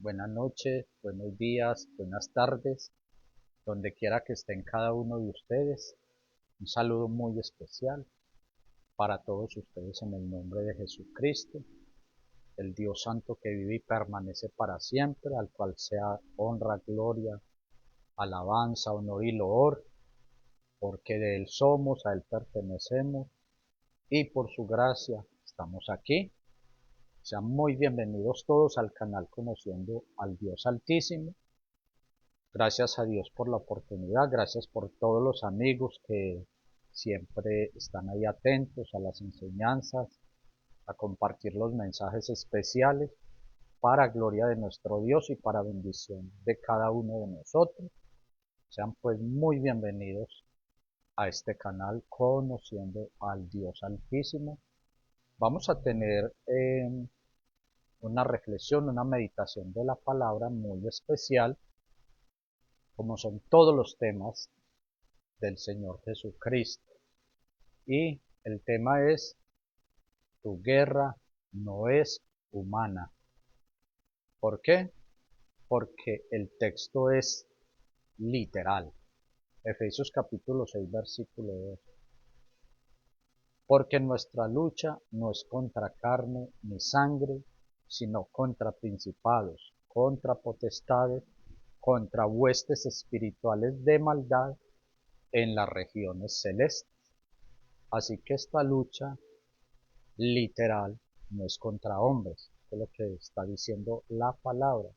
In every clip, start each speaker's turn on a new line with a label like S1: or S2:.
S1: Buenas noches, buenos días, buenas tardes, donde quiera que estén cada uno de ustedes. Un saludo muy especial para todos ustedes en el nombre de Jesucristo, el Dios Santo que vive y permanece para siempre, al cual sea honra, gloria, alabanza, honor y loor, porque de Él somos, a Él pertenecemos y por su gracia estamos aquí. Sean muy bienvenidos todos al canal Conociendo al Dios Altísimo. Gracias a Dios por la oportunidad, gracias por todos los amigos que siempre están ahí atentos a las enseñanzas, a compartir los mensajes especiales para gloria de nuestro Dios y para bendición de cada uno de nosotros. Sean pues muy bienvenidos a este canal Conociendo al Dios Altísimo. Vamos a tener una reflexión, una meditación de la palabra muy especial, como son todos los temas del Señor Jesucristo. Y el tema es: tu guerra no es humana. ¿Por qué? Porque el texto es literal. Efesios capítulo 6, versículo 2. Porque nuestra lucha no es contra carne ni sangre, sino contra principados, contra potestades, contra huestes espirituales de maldad en las regiones celestes. Así que esta lucha literal no es contra hombres, es lo que está diciendo la palabra.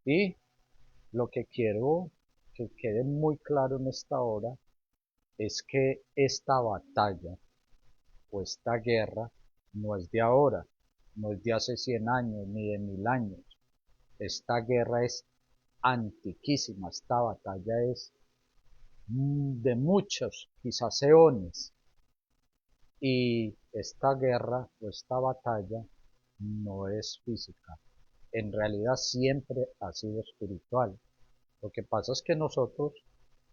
S1: Y lo que quiero que quede muy claro en esta hora es que esta batalla o esta guerra no es de ahora, no es de hace 100 años ni de 1000 años. Esta guerra es antiquísima, esta batalla es de muchos, quizás eones. Y esta guerra o esta batalla no es física, en realidad siempre ha sido espiritual. Lo que pasa es que nosotros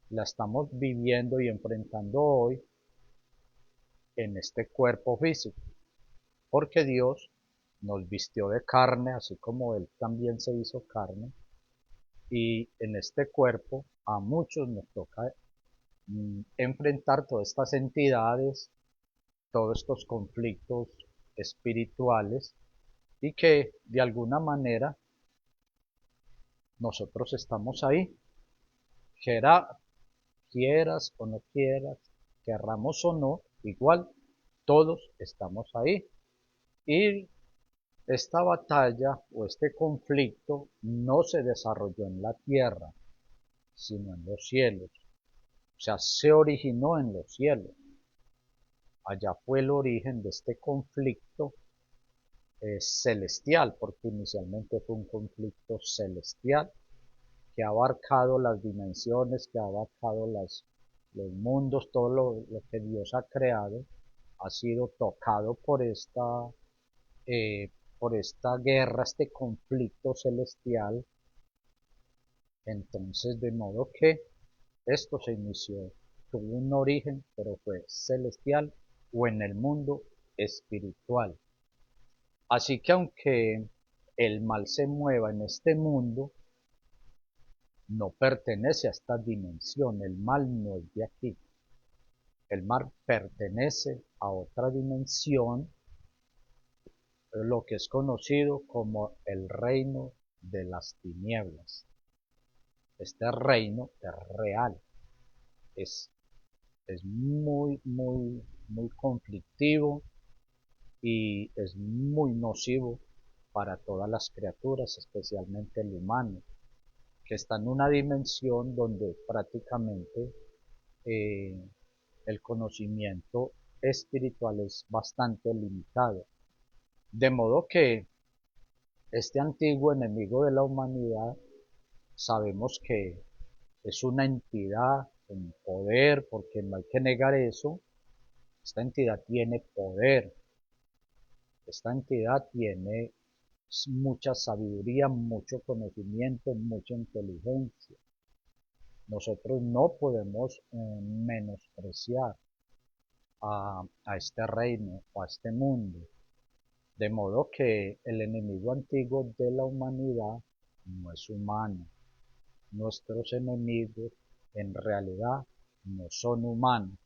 S1: la estamos viviendo y enfrentando hoy en este cuerpo físico, porque Dios nos vistió de carne, así como Él también se hizo carne, y en este cuerpo a muchos nos toca enfrentar todas estas entidades, todos estos conflictos espirituales, y que de alguna manera nosotros estamos ahí, quieras o no quieras, querramos o no, igual todos estamos ahí. Y esta batalla o este conflicto no se desarrolló en la tierra, sino en los cielos. O sea, se originó en los cielos. Allá fue el origen de este conflicto celestial, porque inicialmente fue un conflicto celestial que ha abarcado las dimensiones, que ha abarcado los mundos, todo lo que Dios ha creado, ha sido tocado eh, por esta guerra, este conflicto celestial. Entonces, de modo que esto se inició, tuvo un origen, pero fue celestial o en el mundo espiritual. Así que aunque el mal se mueva en este mundo, no pertenece a esta dimensión, el mal no es de aquí. El mal pertenece a otra dimensión, lo que es conocido como el reino de las tinieblas. Este reino es real, es, es muy conflictivo y es muy nocivo para todas las criaturas, especialmente el humano, que está en una dimensión donde prácticamente eh, el conocimiento espiritual es bastante limitado. De modo que este antiguo enemigo de la humanidad sabemos que es una entidad con poder, porque no hay que negar eso. Esta entidad tiene poder, esta entidad tiene mucha sabiduría, mucho conocimiento, mucha inteligencia. Nosotros no podemos menospreciar a este reino o a este mundo. De modo que el enemigo antiguo de la humanidad no es humano. Nuestros enemigos en realidad no son humanos.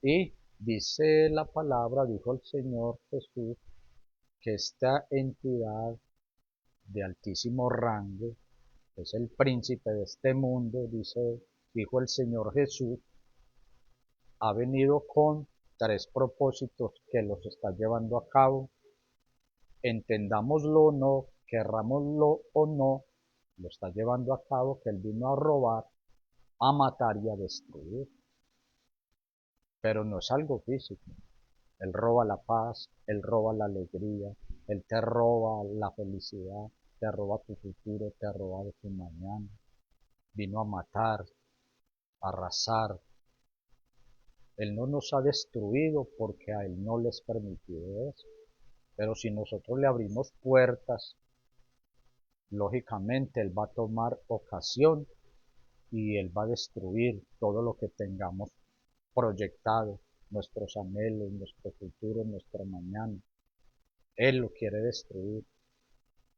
S1: Y dice la palabra, dijo el Señor Jesús, que esta entidad de altísimo rango es el príncipe de este mundo, dijo el Señor Jesús, ha venido con tres propósitos que los está llevando a cabo. Entendámoslo o no, querrámoslo o no, lo está llevando a cabo, que él vino a robar, a matar y a destruir. Pero no es algo físico. Él roba la paz, él roba la alegría, él te roba la felicidad, te roba tu futuro, te roba de tu mañana. Vino a matar, a arrasar. Él no nos ha destruido porque a él no les permitido eso. Pero si nosotros le abrimos puertas, lógicamente él va a tomar ocasión y él va a destruir todo lo que tengamos proyectado, nuestros anhelos, nuestro futuro, nuestra mañana. Él lo quiere destruir.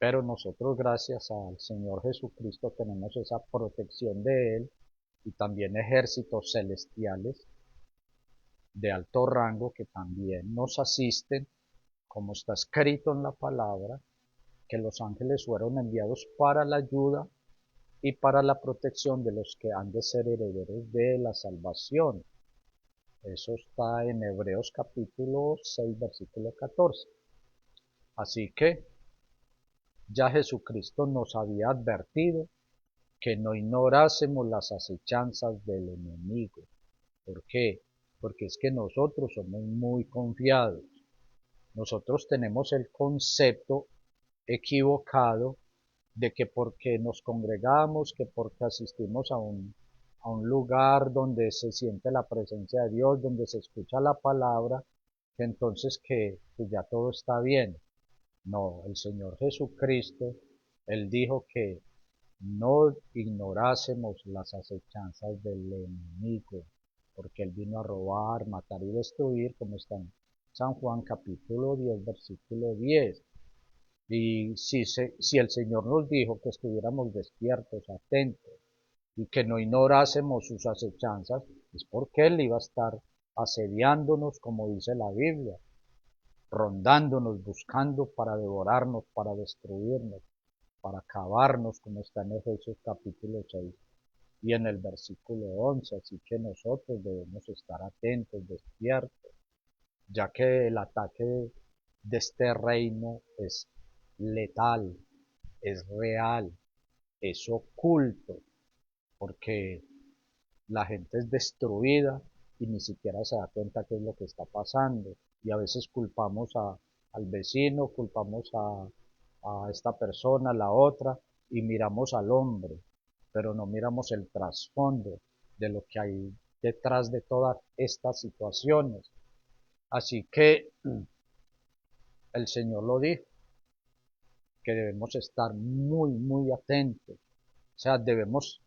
S1: Pero nosotros, gracias al Señor Jesucristo, tenemos esa protección de Él y también ejércitos celestiales de alto rango que también nos asisten, como está escrito en la palabra, que los ángeles fueron enviados para la ayuda y para la protección de los que han de ser herederos de la salvación. Eso está en Hebreos capítulo 6, versículo 14. Así que ya Jesucristo nos había advertido que no ignorásemos las acechanzas del enemigo. ¿Por qué? Porque es que nosotros somos muy confiados. Nosotros tenemos el concepto equivocado de que porque nos congregamos, que porque asistimos a un lugar donde se siente la presencia de Dios, donde se escucha la palabra, que entonces que ya todo está bien. No, el Señor Jesucristo, Él dijo que no ignorásemos las acechanzas del enemigo, porque Él vino a robar, matar y destruir, como está en San Juan capítulo 10, versículo 10. Y si el Señor nos dijo que estuviéramos despiertos, atentos, y que no ignorásemos sus acechanzas, es porque Él iba a estar asediándonos, como dice la Biblia, rondándonos, buscando para devorarnos, para destruirnos, para acabarnos, como está en Efesios capítulo 6 y en el versículo 11. Así que nosotros debemos estar atentos, despiertos, ya que el ataque de este reino es letal, es real, es oculto, porque la gente es destruida y ni siquiera se da cuenta qué es lo que está pasando. Y a veces culpamos al vecino, culpamos a esta persona, a la otra, y miramos al hombre, pero no miramos el trasfondo de lo que hay detrás de todas estas situaciones. Así que el Señor lo dijo, que debemos estar muy, muy atentos. O sea, debemos,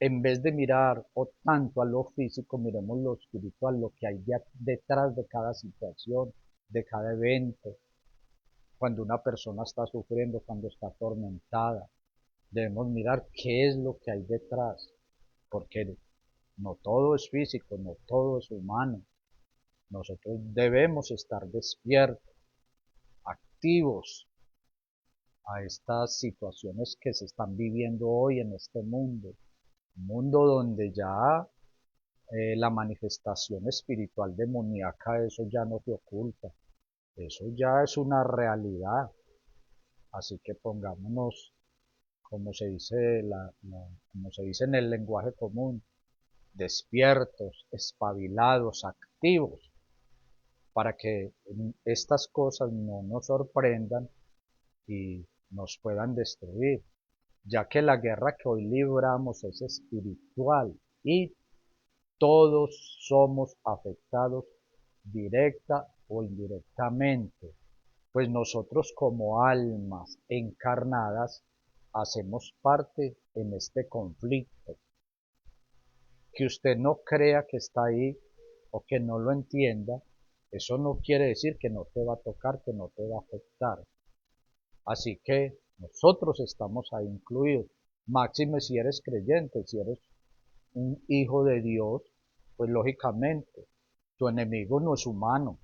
S1: en vez de mirar o tanto a lo físico, miremos lo espiritual, lo que hay detrás de cada situación, de cada evento. Cuando una persona está sufriendo, cuando está atormentada, debemos mirar qué es lo que hay detrás, porque no todo es físico, no todo es humano. Nosotros debemos estar despiertos, activos a estas situaciones que se están viviendo hoy en este mundo. Un mundo donde ya la manifestación espiritual demoníaca, eso ya no se oculta, eso ya es una realidad. Así que pongámonos, como se dice, como se dice en el lenguaje común, despiertos, espabilados, activos, para que estas cosas no nos sorprendan y nos puedan destruir, ya que la guerra que hoy libramos es espiritual y todos somos afectados directa o indirectamente, pues nosotros como almas encarnadas hacemos parte en este conflicto. Que usted no crea que está ahí o que no lo entienda, eso no quiere decir que no te va a tocar, que no te va a afectar. Así que Nosotros estamos ahí incluidos. Máxime si eres creyente, si eres un hijo de Dios, pues lógicamente tu enemigo no es humano,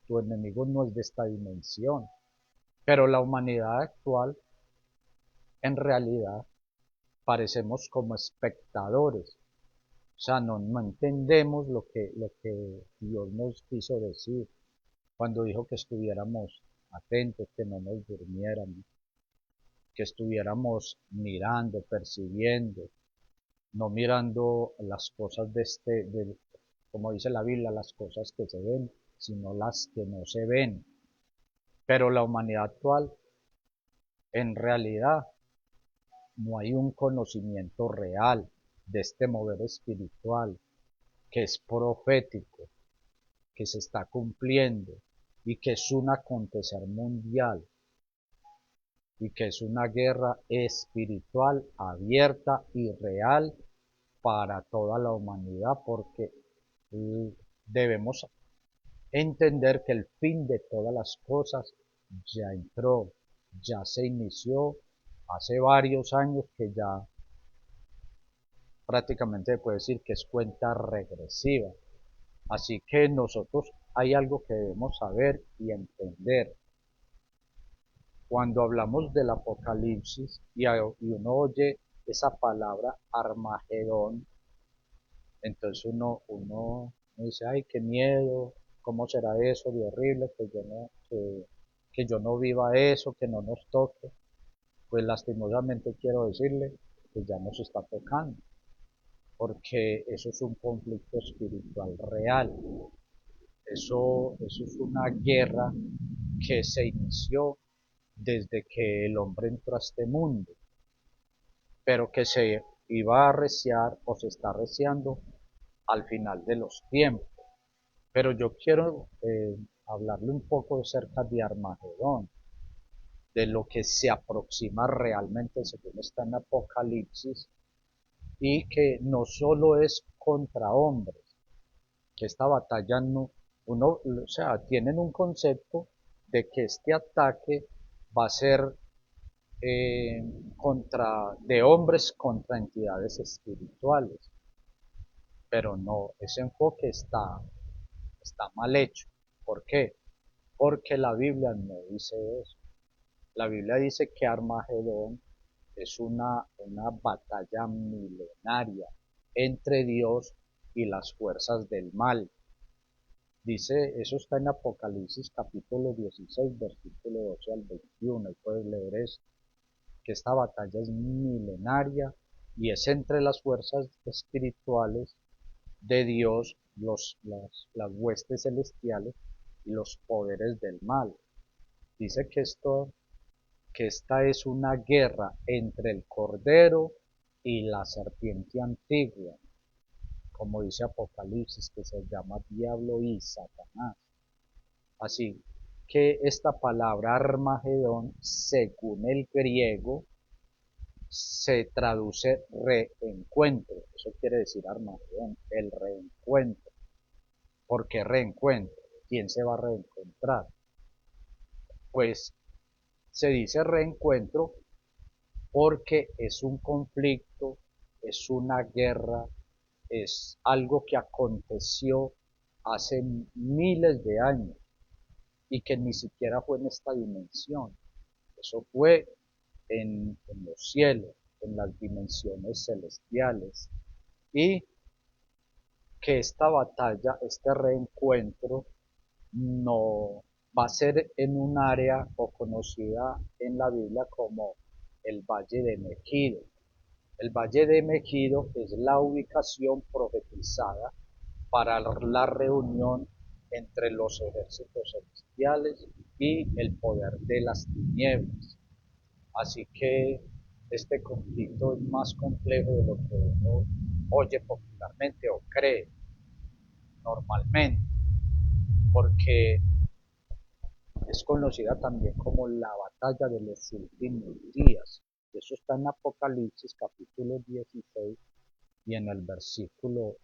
S1: tu enemigo no es de esta dimensión, pero la humanidad actual en realidad parecemos como espectadores, o sea, no entendemos lo que Dios nos quiso decir cuando dijo que estuviéramos atentos, que no nos durmiéramos, que estuviéramos mirando, percibiendo, no mirando las cosas como dice la Biblia, las cosas que se ven, sino las que no se ven. Pero la humanidad actual, en realidad, no hay un conocimiento real de este mover espiritual que es profético, que se está cumpliendo y que es un acontecer mundial y que es una guerra espiritual abierta y real para toda la humanidad porque debemos entender que el fin de todas las cosas ya entró, ya se inició hace varios años que ya prácticamente se puede decir que es cuenta regresiva. Así que nosotros hay algo que debemos saber y entender. Cuando hablamos del Apocalipsis y uno oye esa palabra Armagedón, entonces uno dice, ay, qué miedo, ¿cómo será eso de horrible que yo no viva eso, que no nos toque? Pues lastimosamente quiero decirle que ya nos está tocando, porque eso es un conflicto espiritual real. Eso es una guerra que se inició desde que el hombre entró a este mundo, pero que se iba a arreciar o se está arreciando al final de los tiempos. Pero yo quiero hablarle un poco acerca de Armagedón, de lo que se aproxima realmente según está en Apocalipsis, y que no solo es contra hombres, que esta batalla no, o sea, tienen un concepto de que este ataque va a ser de hombres contra entidades espirituales, pero no, ese enfoque está mal hecho. ¿Por qué? Porque la Biblia no dice eso. La Biblia dice que Armagedón es una batalla milenaria entre Dios y las fuerzas del mal. Dice, eso está en Apocalipsis capítulo 16, versículo 12 al 21, y puedes leer esto, que esta batalla es milenaria y es entre las fuerzas espirituales de Dios, las huestes celestiales y los poderes del mal. Dice que esta es una guerra entre el Cordero y la serpiente antigua, como dice Apocalipsis, que se llama Diablo y Satanás. Así que esta palabra Armagedón, según el griego, se traduce reencuentro. Eso quiere decir Armagedón, el reencuentro. ¿Por qué reencuentro? ¿Quién se va a reencontrar? Pues se dice reencuentro porque es un conflicto, es una guerra, es algo que aconteció hace miles de años y que ni siquiera fue en esta dimensión. Eso fue en los cielos, en las dimensiones celestiales. Y que esta batalla, este reencuentro, no va a ser en un área o conocida en la Biblia como el Valle de Megido. El Valle de Megido es la ubicación profetizada para la reunión entre los ejércitos celestiales y el poder de las tinieblas. Así que este conflicto es más complejo de lo que uno oye popularmente o cree normalmente, porque es conocida también como la batalla de los últimos días. Eso está en Apocalipsis capítulo 16 y en el versículo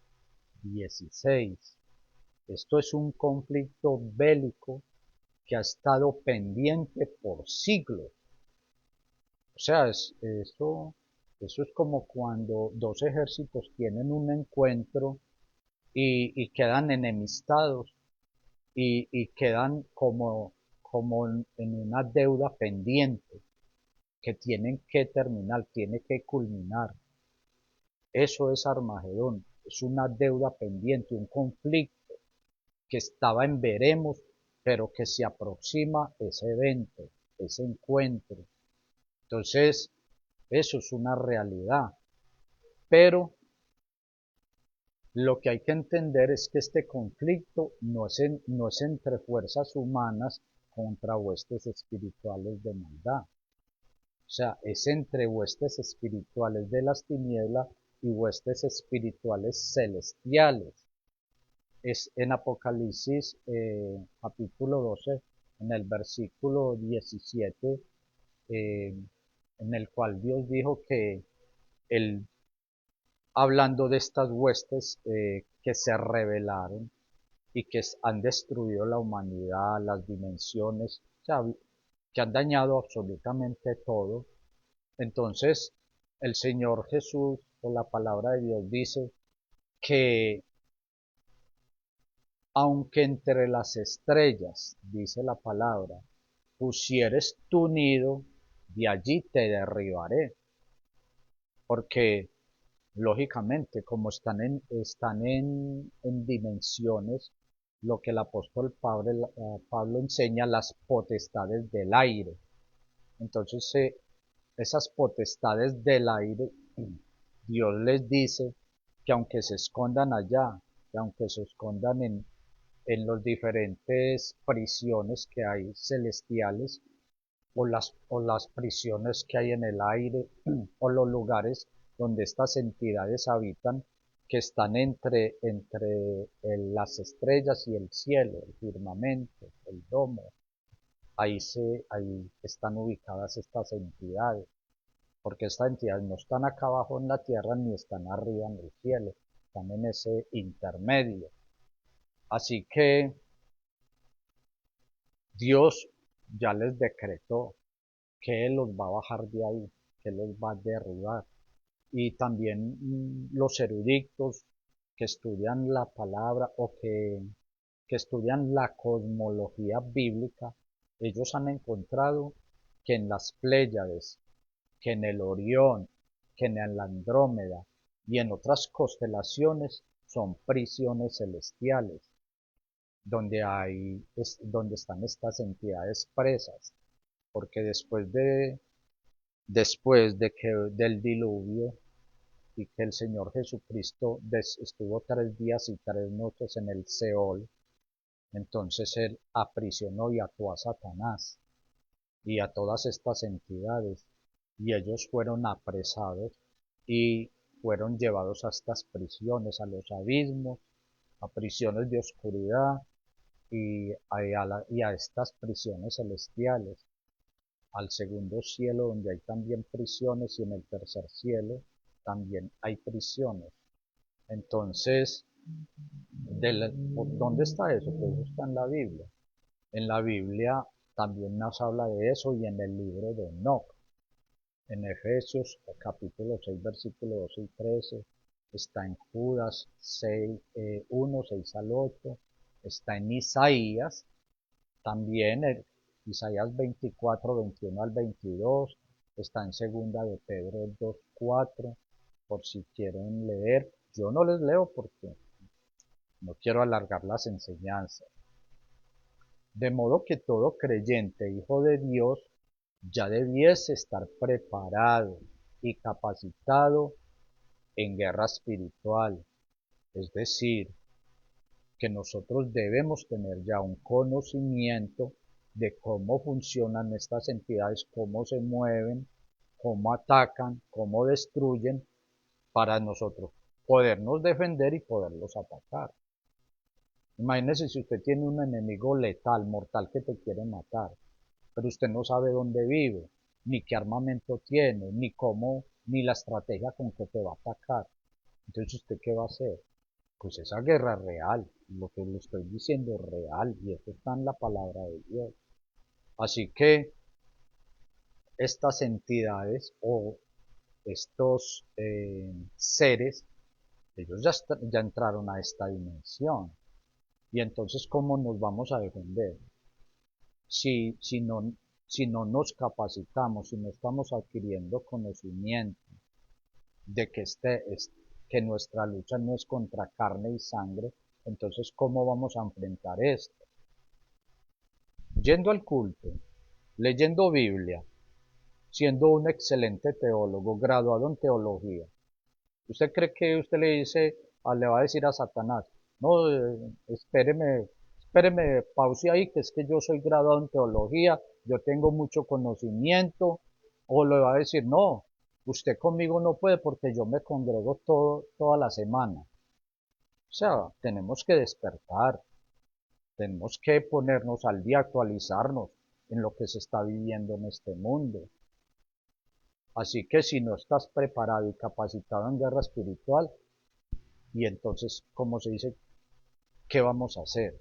S1: 16. Esto es un conflicto bélico que ha estado pendiente por siglos, sea, eso es como cuando dos ejércitos tienen un encuentro y quedan enemistados y quedan como en una deuda pendiente que tienen que terminar, tiene que culminar. Eso es Armagedón, es una deuda pendiente, un conflicto que estaba en veremos, pero que se aproxima ese evento, ese encuentro. Entonces, eso es una realidad. Pero lo que hay que entender es que este conflicto no es entre fuerzas humanas contra huestes espirituales de maldad. O sea, es entre huestes espirituales de las tinieblas y huestes espirituales celestiales. Es en Apocalipsis capítulo 12, en el versículo 17, eh, en el cual Dios dijo que él, hablando de estas huestes que se rebelaron y que han destruido la humanidad, las dimensiones, o sea, que han dañado absolutamente todo. Entonces, el Señor Jesús, o la palabra de Dios, dice que aunque entre las estrellas, dice la palabra, pusieres tu nido, de allí te derribaré. Porque, lógicamente, como están en dimensiones, lo que el apóstol Pablo enseña, las potestades del aire. Entonces, esas potestades del aire, Dios les dice que aunque se escondan allá, que aunque se escondan en los diferentes prisiones que hay celestiales, o las prisiones que hay en el aire, o los lugares donde estas entidades habitan, que están entre las estrellas y el cielo, el firmamento, el domo. Ahí están ubicadas estas entidades, porque estas entidades no están acá abajo en la tierra ni están arriba en el cielo, están en ese intermedio. Así que Dios ya les decretó que Él los va a bajar de ahí, que Él los va a derribar. Y también los eruditos que estudian la palabra o que estudian la cosmología bíblica, ellos han encontrado que en las Pléyades, que en el Orión, que en la Andrómeda y en otras constelaciones son prisiones celestiales, donde están estas entidades presas, porque después de que del diluvio y que el Señor Jesucristo estuvo 3 días y 3 noches en el Seol, entonces Él aprisionó y ató a Satanás y a todas estas entidades, y ellos fueron apresados y fueron llevados a estas prisiones, a los abismos, a prisiones de oscuridad y a estas prisiones celestiales, al segundo cielo donde hay también prisiones y en el tercer cielo también hay prisiones. Entonces, ¿dónde está eso? Pues eso está en la Biblia. En la Biblia también nos habla de eso y en el libro de Enoch. En Efesios capítulo 6 versículo 12 y 13, está en Judas 6, 1, 6 al 8, está en Isaías, también Isaías 24, 21 al 22, está en segunda de Pedro 2, 4, por si quieren leer. Yo no les leo porque no quiero alargar las enseñanzas. De modo que todo creyente, hijo de Dios, ya debiese estar preparado y capacitado en guerra espiritual. Es decir, que nosotros debemos tener ya un conocimiento de cómo funcionan estas entidades, cómo se mueven, cómo atacan, cómo destruyen, para nosotros podernos defender y poderlos atacar. Imagínese si usted tiene un enemigo letal, mortal, que te quiere matar, pero usted no sabe dónde vive, ni qué armamento tiene, ni cómo, ni la estrategia con que te va a atacar. Entonces, ¿usted qué va a hacer? Pues esa guerra es real, lo que le estoy diciendo es real, y eso está en la palabra de Dios. Así que estas entidades o estos seres, ellos ya entraron a esta dimensión. Y entonces, ¿cómo nos vamos a defender? Si, si no, si no nos capacitamos, si no estamos adquiriendo conocimiento de que, que nuestra lucha no es contra carne y sangre, entonces ¿cómo vamos a enfrentar esto? Yendo al culto, leyendo Biblia, siendo un excelente teólogo, graduado en teología. ¿Usted cree que usted le va a decir a Satanás, no, espéreme, pause ahí, que es que yo soy graduado en teología, yo tengo mucho conocimiento, o le va a decir, no, usted conmigo no puede porque yo me congrego toda la semana? O sea, tenemos que despertar, tenemos que ponernos al día, actualizarnos en lo que se está viviendo en este mundo. Así que si no estás preparado y capacitado en guerra espiritual, y entonces, ¿cómo se dice? ¿Qué vamos a hacer?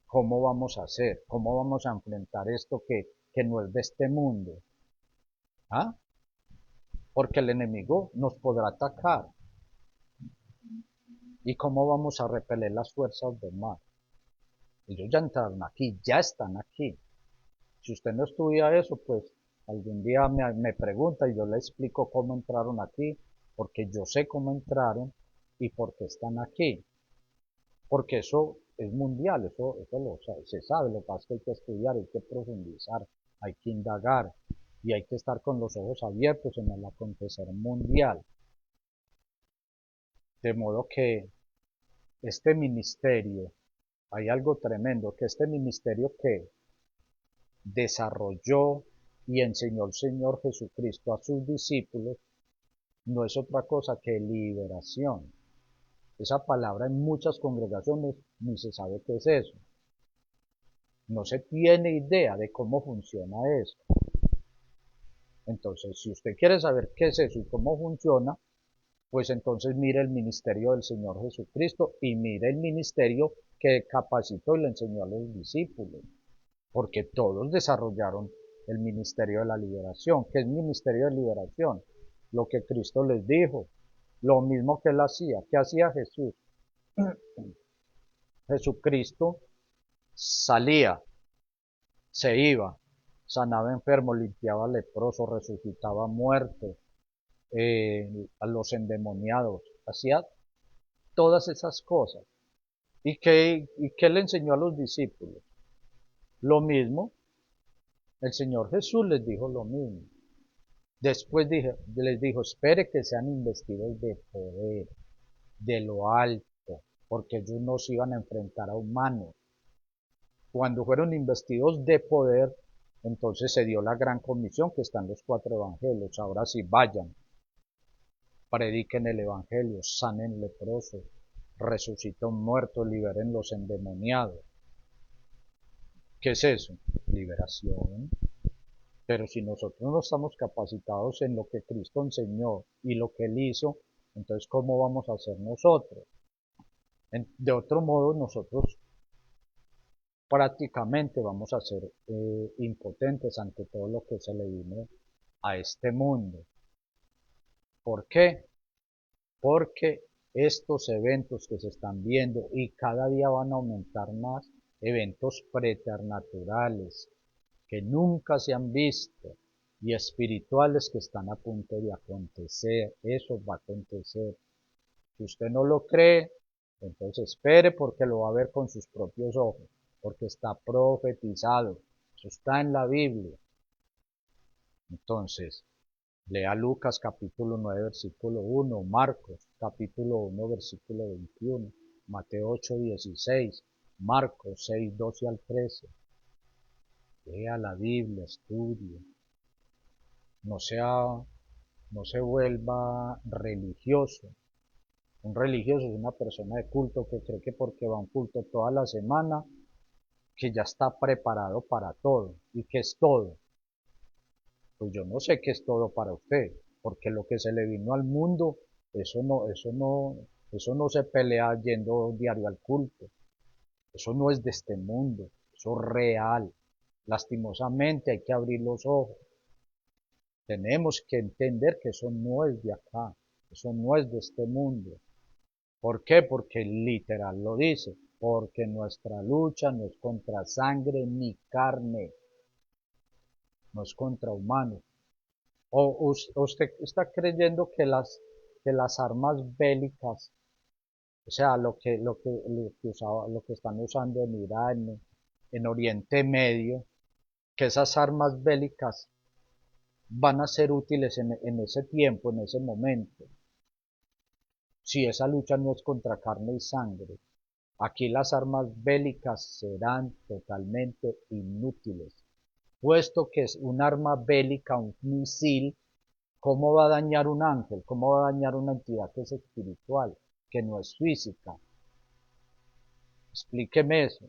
S1: ¿Cómo vamos a hacer? ¿Cómo vamos a enfrentar esto que no es de este mundo? ¿Ah? Porque el enemigo nos podrá atacar. ¿Y cómo vamos a repeler las fuerzas del mal? Ellos ya entraron aquí, ya están aquí. Si usted no estudia eso, pues algún día me pregunta y yo le explico cómo entraron aquí, porque yo sé cómo entraron y por qué están aquí. Porque eso es mundial, se sabe, lo que pasa es que hay que estudiar, hay que profundizar, hay que indagar y hay que estar con los ojos abiertos en el acontecer mundial. De modo que este ministerio, hay algo tremendo, que este ministerio que desarrolló y enseñó el Señor Jesucristo a sus discípulos, no es otra cosa que liberación. Esa palabra en muchas congregaciones ni se sabe qué es eso. No se tiene idea de cómo funciona eso. Entonces, si usted quiere saber qué es eso y cómo funciona, pues entonces mire el ministerio del Señor Jesucristo y mire el ministerio que capacitó y le enseñó a los discípulos, porque todos desarrollaron el ministerio de la liberación. ¿Qué es ministerio de liberación? Lo que Cristo les dijo, lo mismo que él hacía. ¿Qué hacía Jesús? Jesucristo salía, se iba, sanaba enfermos, limpiaba leprosos, resucitaba muertos, a los endemoniados, hacía todas esas cosas. ¿Y qué le enseñó a los discípulos? Lo mismo, el Señor Jesús les dijo lo mismo. Después les dijo, espere que sean investidos de poder, de lo alto, porque ellos no se iban a enfrentar a humanos. Cuando fueron investidos de poder, entonces se dio la gran comisión que está en los 4 evangelios. Ahora sí, vayan, prediquen el evangelio, sanen leprosos, resuciten muertos, liberen los endemoniados. ¿Qué es eso? Liberación. Pero si nosotros no estamos capacitados en lo que Cristo enseñó y lo que Él hizo, entonces ¿cómo vamos a hacer nosotros? De otro modo, nosotros prácticamente vamos a ser impotentes ante todo lo que se le vino a este mundo. ¿Por qué? Porque estos eventos que se están viendo y cada día van a aumentar más, eventos preternaturales que nunca se han visto y espirituales que están a punto de acontecer, eso va a acontecer. Si usted no lo cree, entonces espere porque lo va a ver con sus propios ojos, porque está profetizado, eso está en la Biblia. Entonces, lea Lucas capítulo 9 versículo 1, Marcos capítulo 1 versículo 21, Mateo 8, 16, Marcos 6, 12 al 13. Lea la Biblia, estudie. No se vuelva religioso. Un religioso es una persona de culto que cree que porque va a un culto toda la semana, que ya está preparado para todo. ¿Y qué es todo? Pues yo no sé qué es todo para usted, porque lo que se le vino al mundo, eso no se pelea yendo diario al culto. Eso no es de este mundo, eso es real. Lastimosamente hay que abrir los ojos. Tenemos que entender que eso no es de acá, eso no es de este mundo. ¿Por qué? Porque literal lo dice, porque nuestra lucha no es contra sangre ni carne, no es contra humanos. ¿O usted está creyendo que las armas bélicas, o sea, lo que están usando en Irán, en Oriente Medio, que esas armas bélicas van a ser útiles en ese tiempo, en ese momento? Si esa lucha no es contra carne y sangre, aquí las armas bélicas serán totalmente inútiles, puesto que es un arma bélica, un misil. ¿Cómo va a dañar un ángel? ¿Cómo va a dañar una entidad que es espiritual, que no es física? Explíqueme eso.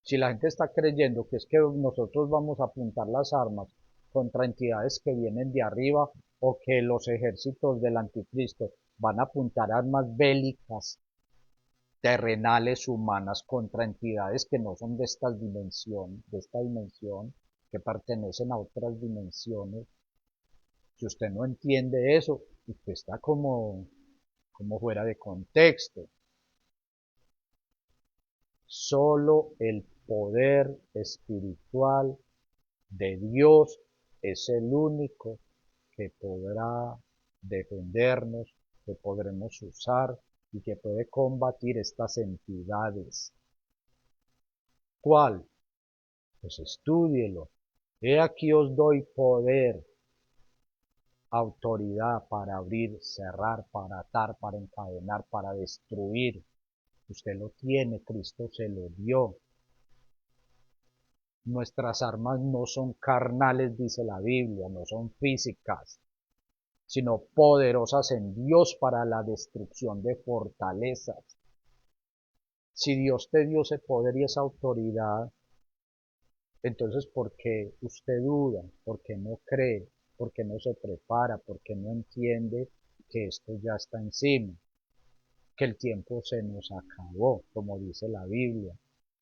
S1: Si la gente está creyendo que es que nosotros vamos a apuntar las armas contra entidades que vienen de arriba, o que los ejércitos del anticristo van a apuntar armas bélicas terrenales humanas contra entidades que no son de esta dimensión, que pertenecen a otras dimensiones. Si usted no entiende eso, usted está como fuera de contexto. Solo el poder espiritual de Dios es el único que podrá defendernos, que podremos usar y que puede combatir estas entidades. ¿Cuál? Pues estúdielo. He aquí os doy poder, autoridad para abrir, cerrar, para atar, para encadenar, para destruir. Usted lo tiene, Cristo se lo dio. Nuestras armas no son carnales, dice la Biblia, no son físicas, sino poderosas en Dios para la destrucción de fortalezas. Si Dios te dio ese poder y esa autoridad, entonces ¿por qué usted duda? ¿Por qué no cree? ¿Por qué no se prepara? ¿Por qué no entiende que esto ya está encima? Que el tiempo se nos acabó, como dice la Biblia.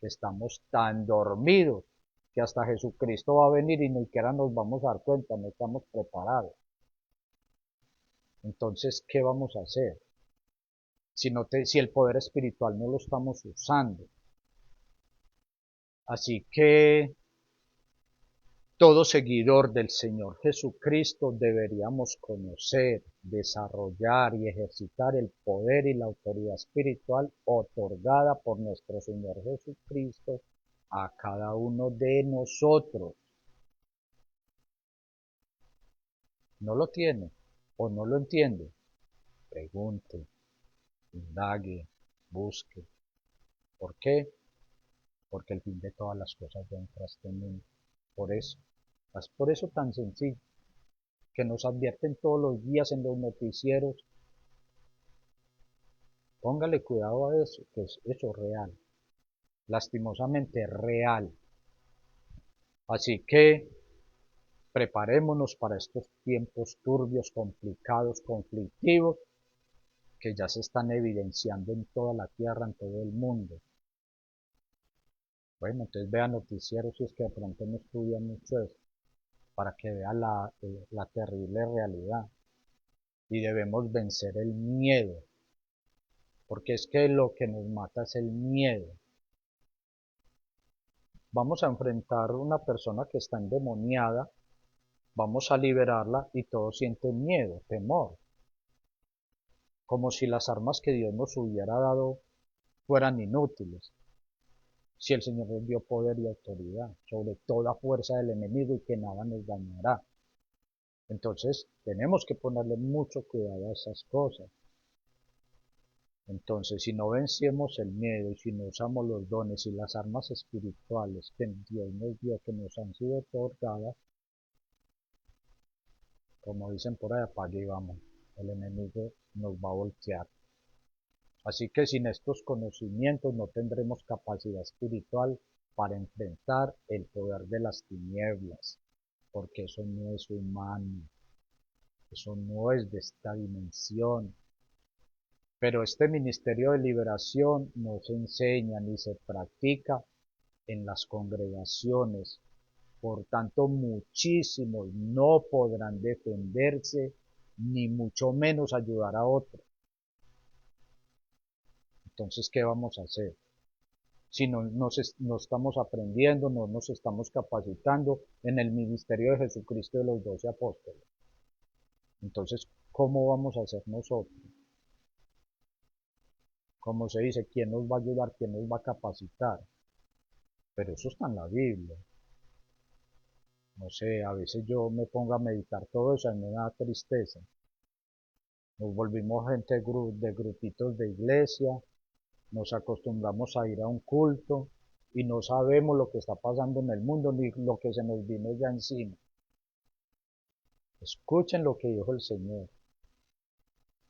S1: Estamos tan dormidos que hasta Jesucristo va a venir y ni siquiera nos vamos a dar cuenta, no estamos preparados. Entonces, ¿qué vamos a hacer? Si el poder espiritual no lo estamos usando. Así que todo seguidor del Señor Jesucristo deberíamos conocer, desarrollar y ejercitar el poder y la autoridad espiritual otorgada por nuestro Señor Jesucristo a cada uno de nosotros. ¿No lo tiene o no lo entiende? Pregunte, indague, busque. ¿Por qué? Porque el fin de todas las cosas ya entra a este mundo. Por eso, es por eso tan sencillo, que nos advierten todos los días en los noticieros. Póngale cuidado a eso, que es eso real, lastimosamente real. Así que preparémonos para estos tiempos turbios, complicados, conflictivos, que ya se están evidenciando en toda la tierra, en todo el mundo. Bueno, entonces vea noticieros si es que de pronto no estudia mucho eso, para que vea la terrible realidad. Y debemos vencer el miedo, porque es que lo que nos mata es el miedo. Vamos a enfrentar una persona que está endemoniada, vamos a liberarla y todos sienten miedo, temor, como si las armas que Dios nos hubiera dado fueran inútiles. Si el Señor nos dio poder y autoridad sobre toda fuerza del enemigo y que nada nos dañará. Entonces tenemos que ponerle mucho cuidado a esas cosas. Entonces, si no vencemos el miedo y si no usamos los dones y las armas espirituales que Dios nos dio, que nos han sido otorgadas, como dicen por ahí, apague y vamos, el enemigo nos va a voltear. Así que sin estos conocimientos no tendremos capacidad espiritual para enfrentar el poder de las tinieblas, porque eso no es humano, eso no es de esta dimensión. Pero este ministerio de liberación no se enseña ni se practica en las congregaciones, Por tanto, muchísimos no podrán defenderse, ni mucho menos ayudar a otros. Entonces, ¿qué vamos a hacer? Si no estamos aprendiendo, no nos estamos capacitando en el ministerio de Jesucristo de los 12 apóstoles. Entonces, ¿cómo vamos a hacer nosotros? Como se dice, ¿quién nos va a ayudar? ¿Quién nos va a capacitar? Pero eso está en la Biblia. No sé, a veces yo me pongo a meditar todo eso y me da tristeza. Nos volvimos gente de grupitos de iglesia, nos acostumbramos a ir a un culto y no sabemos lo que está pasando en el mundo ni lo que se nos vino ya encima. Escuchen lo que dijo el Señor.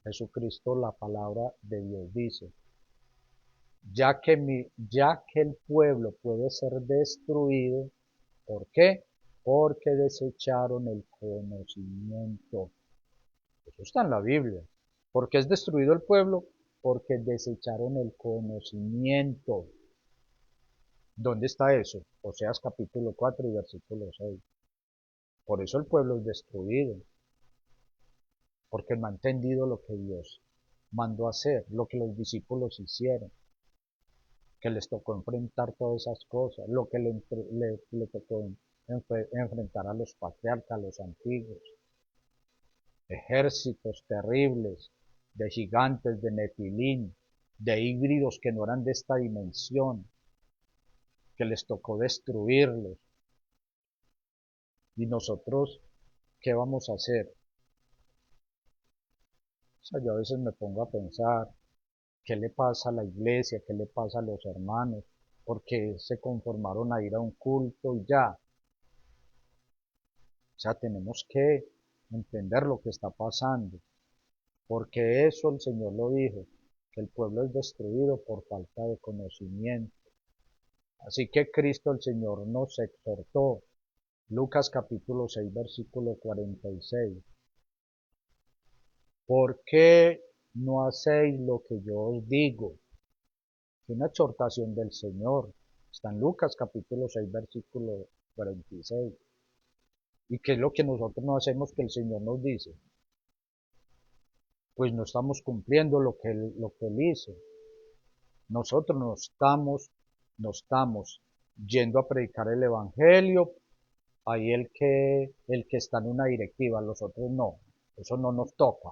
S1: Jesucristo, la palabra de Dios dice, ya que el pueblo puede ser destruido, ¿por qué? Porque desecharon el conocimiento. Eso está en la Biblia. ¿Por qué es destruido el pueblo? Porque desecharon el conocimiento. ¿Dónde está eso? Oseas capítulo 4 y versículo 6. Por eso el pueblo es destruido. Porque no ha entendido lo que Dios mandó hacer, lo que los discípulos hicieron, que les tocó enfrentar todas esas cosas, lo que le tocó enfrentar a los patriarcas, a los antiguos, ejércitos terribles de gigantes, de nefilín, de híbridos que no eran de esta dimensión, que les tocó destruirlos. Y nosotros, ¿qué vamos a hacer? O sea, yo a veces me pongo a pensar, ¿qué le pasa a la iglesia? ¿Qué le pasa a los hermanos? Porque se conformaron a ir a un culto y ya. O sea, tenemos que entender lo que está pasando, porque eso el Señor lo dijo, que el pueblo es destruido por falta de conocimiento. Así que Cristo el Señor nos exhortó, Lucas capítulo 6 versículo 46, ¿por qué no hacéis lo que yo os digo? Es una exhortación del Señor, está en Lucas capítulo 6 versículo 46. ¿Y qué es lo que nosotros no hacemos que el Señor nos dice? Pues no estamos cumpliendo lo que Él hizo. Nosotros no estamos yendo a predicar el Evangelio, ahí el que está en una directiva, los otros no, eso no nos toca.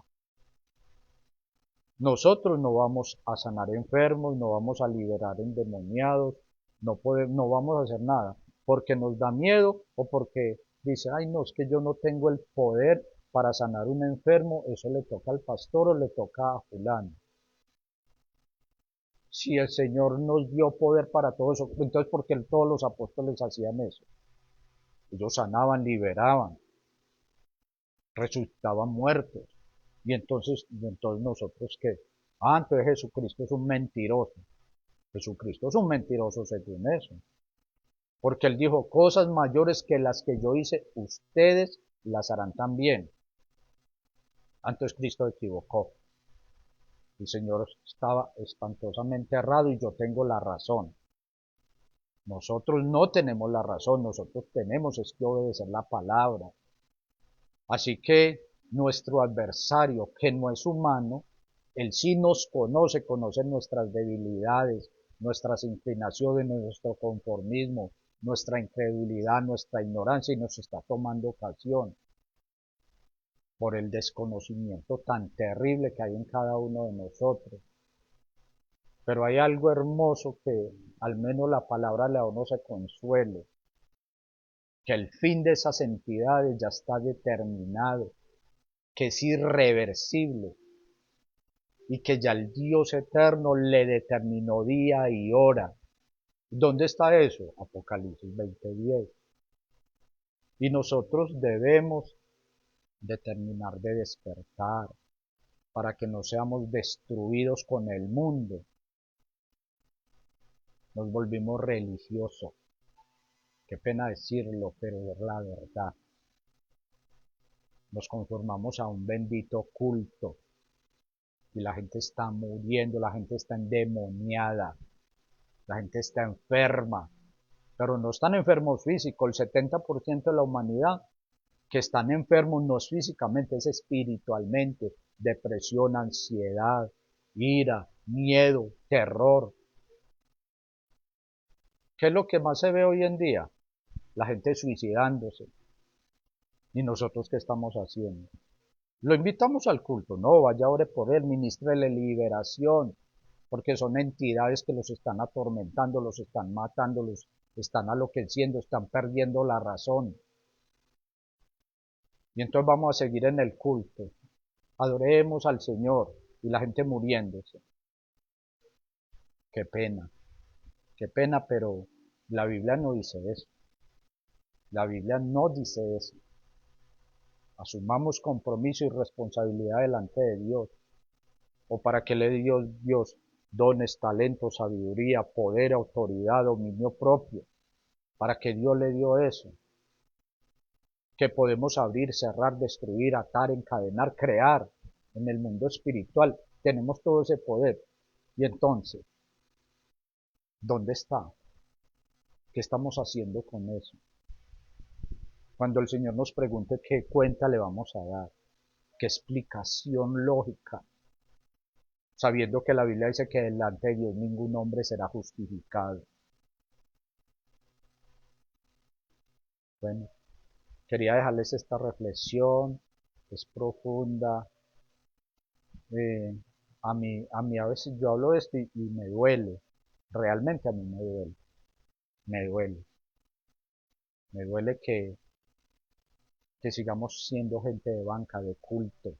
S1: Nosotros no vamos a sanar enfermos, no vamos a liberar endemoniados, no vamos a hacer nada, porque nos da miedo o porque dice, ay no, es que yo no tengo el poder para sanar un enfermo, eso le toca al pastor o le toca a fulano. Si el Señor nos dio poder para todo eso, entonces ¿por qué todos los apóstoles hacían eso? Ellos sanaban, liberaban, resucitaban muertos. Y entonces nosotros qué? Ah, entonces Jesucristo es un mentiroso. Jesucristo es un mentiroso según eso. Porque Él dijo, cosas mayores que las que yo hice, ustedes las harán también. Entonces Cristo equivocó. El Señor estaba espantosamente errado y yo tengo la razón. Nosotros no tenemos la razón, nosotros tenemos es que obedecer la palabra. Así que nuestro adversario, que no es humano, él sí nos conoce, conoce nuestras debilidades, nuestras inclinaciones, nuestro conformismo, nuestra incredulidad, nuestra ignorancia y nos está tomando ocasión por el desconocimiento tan terrible que hay en cada uno de nosotros. Pero hay algo hermoso que al menos la palabra le da a uno ese consuelo, que el fin de esas entidades ya está determinado, que es irreversible y que ya el Dios eterno le determinó día y hora. ¿Dónde está eso? Apocalipsis 20:10. Y nosotros debemos determinar de despertar para que no seamos destruidos con el mundo. Nos volvimos religiosos. Qué pena decirlo, pero es la verdad. Nos conformamos a un bendito culto y la gente está muriendo, la gente está endemoniada, la gente está enferma, pero no están enfermos físicos. El 70% de la humanidad que están enfermos no es físicamente, es espiritualmente. Depresión, ansiedad, ira, miedo, terror. ¿Qué es lo que más se ve hoy en día? La gente suicidándose. ¿Y nosotros qué estamos haciendo? Lo invitamos al culto, no, vaya ore por él, ministrele liberación, porque son entidades que los están atormentando, los están matando, los están enloqueciendo, están perdiendo la razón. Y entonces vamos a seguir en el culto. Adoremos al Señor y la gente muriéndose. Qué pena, pero la Biblia no dice eso. La Biblia no dice eso. Asumamos compromiso y responsabilidad delante de Dios. ¿O para qué le dio Dios dones, talentos, sabiduría, poder, autoridad, dominio propio? ¿Para qué Dios le dio eso? Que podemos abrir, cerrar, destruir, atar, encadenar, crear en el mundo espiritual. Tenemos todo ese poder. Y entonces, ¿dónde está? ¿Qué estamos haciendo con eso? Cuando el Señor nos pregunte qué cuenta le vamos a dar, qué explicación lógica, sabiendo que la Biblia dice que delante de Dios ningún hombre será justificado. Bueno, quería dejarles esta reflexión, es profunda. Eh, a mí a veces yo hablo de esto y me duele, realmente a mí me duele, me duele que sigamos siendo gente de banca, de culto,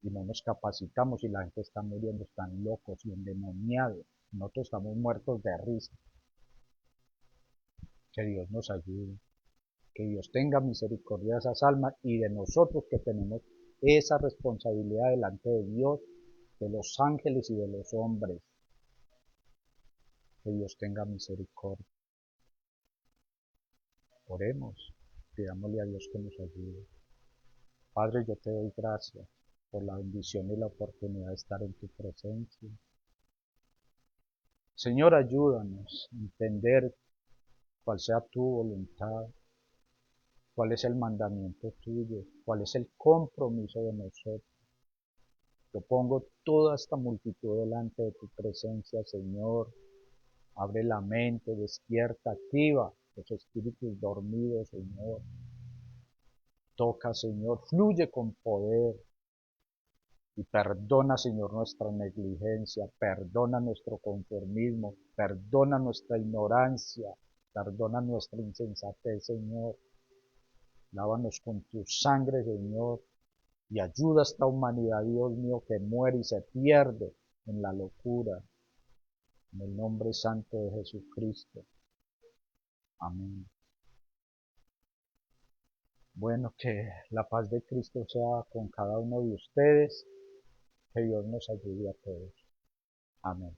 S1: y no nos capacitamos y la gente está muriendo, están locos y endemoniados. Nosotros estamos muertos de risa. Que Dios nos ayude, que Dios tenga misericordia de esas almas y de nosotros que tenemos esa responsabilidad delante de Dios, de los ángeles y de los hombres. Que Dios tenga misericordia. Oremos, pidámosle a Dios que nos ayude. Padre, yo te doy gracias por la bendición y la oportunidad de estar en tu presencia. Señor, ayúdanos a entender cuál sea tu voluntad, cuál es el mandamiento tuyo, cuál es el compromiso de nosotros. Yo pongo toda esta multitud delante de tu presencia, Señor. Abre la mente, despierta, activa los espíritus dormidos, Señor. Toca, Señor, fluye con poder. Y perdona, Señor, nuestra negligencia, perdona nuestro conformismo, perdona nuestra ignorancia, perdona nuestra insensatez, Señor. Lávanos con tu sangre, Señor, y ayuda a esta humanidad, Dios mío, que muere y se pierde en la locura. En el nombre santo de Jesucristo. Amén. Bueno, que la paz de Cristo sea con cada uno de ustedes. Que Dios nos ayude a todos. Amén.